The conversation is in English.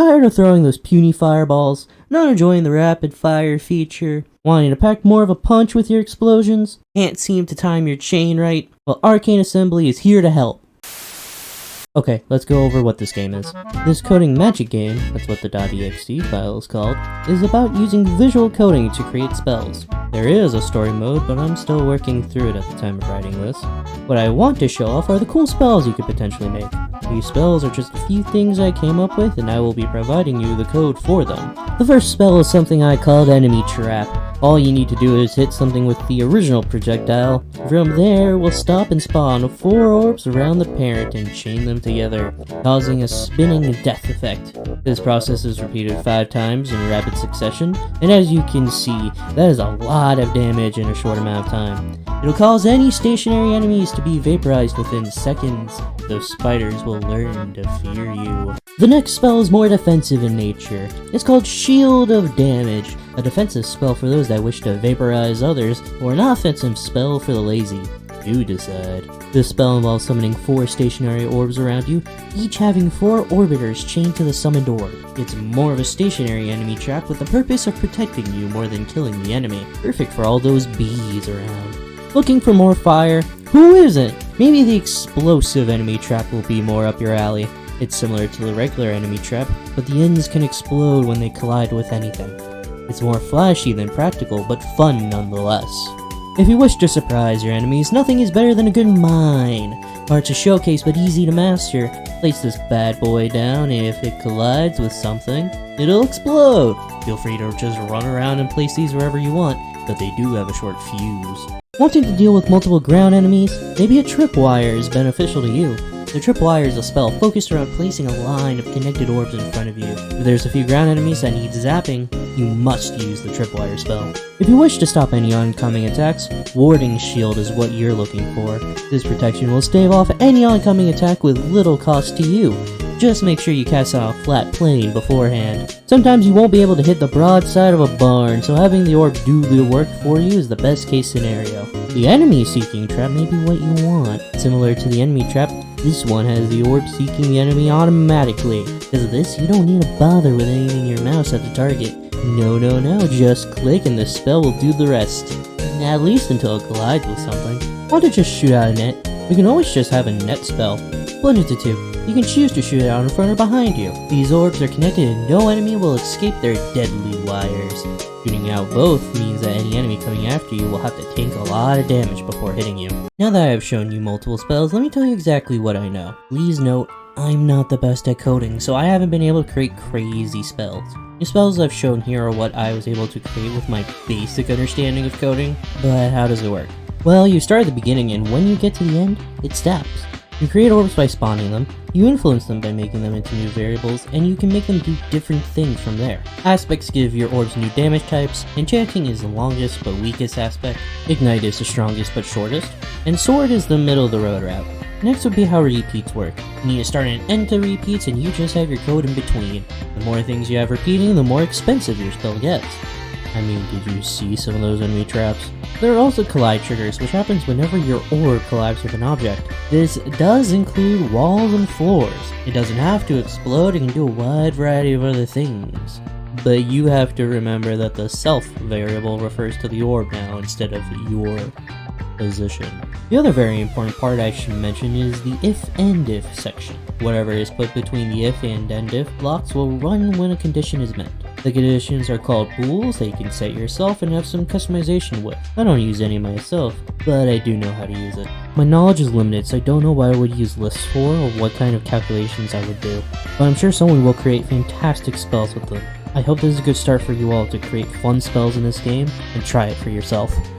Tired of throwing those puny fireballs? Not enjoying the rapid fire feature? Wanting to pack more of a punch with your explosions? Can't seem to time your chain right? Well, Arcane Assembly is here to help. Okay, let's go over what this game is. This coding magic game, that's what the .exe file is called, is about using visual coding to create spells. There is a story mode, but I'm still working through it at the time of writing this. What I want to show off are the cool spells you could potentially make. These spells are just a few things I came up with, and I will be providing you the code for them. The first spell is something I called Enemy Trap. All you need to do is hit something with the original projectile. From there, we'll stop and spawn 4 orbs around the parent and chain them together, causing a spinning death effect. This process is repeated 5 times in rapid succession, and as you can see, that is a lot of damage in a short amount of time. It'll cause any stationary enemies to be vaporized within seconds. Those spiders will learn to fear you. The next spell is more defensive in nature. It's called Shield of Damage, a defensive spell for those that wish to vaporize others, or an offensive spell for the lazy. You decide. This spell involves summoning 4 stationary orbs around you, each having 4 orbiters chained to the summoned orb. It's more of a stationary enemy trap with the purpose of protecting you more than killing the enemy. Perfect for all those bees around. Looking for more fire? Who isn't? Maybe the explosive enemy trap will be more up your alley. It's similar to the regular enemy trap, but the ends can explode when they collide with anything. It's more flashy than practical, but fun nonetheless. If you wish to surprise your enemies, nothing is better than a good mine. Hard to showcase but easy to master. Place this bad boy down. If it collides with something, it'll explode. Feel free to just run around and place these wherever you want, but they do have a short fuse. Wanting to deal with multiple ground enemies? Maybe a tripwire is beneficial to you. The tripwire is a spell focused around placing a line of connected orbs in front of you. If there's a few ground enemies that need zapping, you must use the tripwire spell. If you wish to stop any oncoming attacks, Warding Shield is what you're looking for. This protection will stave off any oncoming attack with little cost to you. Just make sure you cast on a flat plane beforehand. Sometimes you won't be able to hit the broad side of a barn, so having the orb do the work for you is the best case scenario. The enemy seeking trap may be what you want. Similar to the enemy trap, this one has the orb seeking the enemy automatically. Because of this, you don't need to bother with aiming your mouse at the target. No, just click and the spell will do the rest. At least until it collides with something. Want to just shoot out a net? We can always just have a net spell. Split into 2. You can choose to shoot it out in front or behind you. These orbs are connected and no enemy will escape their deadly wires. Shooting out both means that any enemy coming after you will have to take a lot of damage before hitting you. Now that I have shown you multiple spells, let me tell you exactly what I know. Please note, I'm not the best at coding, so I haven't been able to create crazy spells. The spells I've shown here are what I was able to create with my basic understanding of coding, but how does it work? Well, you start at the beginning and when you get to the end, it stops. You create orbs by spawning them, you influence them by making them into new variables, and you can make them do different things from there. Aspects give your orbs new damage types, Enchanting is the longest but weakest aspect, Ignite is the strongest but shortest, and Sword is the middle of the road route. Next would be how repeats work. You need to start and end to repeats and you just have your code in between. The more things you have repeating, the more expensive your spell gets. I mean, did you see some of those enemy traps? There are also collide triggers, which happens whenever your orb collides with an object. This does include walls and floors. It doesn't have to explode, it can do a wide variety of other things. But you have to remember that the self variable refers to the orb now instead of your position. The other very important part I should mention is the if and if section. Whatever is put between the if and end if blocks will run when a condition is met. The conditions are called pools that you can set yourself and have some customization with. I don't use any myself, but I do know how to use it. My knowledge is limited, so I don't know what I would use lists for or what kind of calculations I would do. But I'm sure someone will create fantastic spells with them. I hope this is a good start for you all to create fun spells in this game and try it for yourself.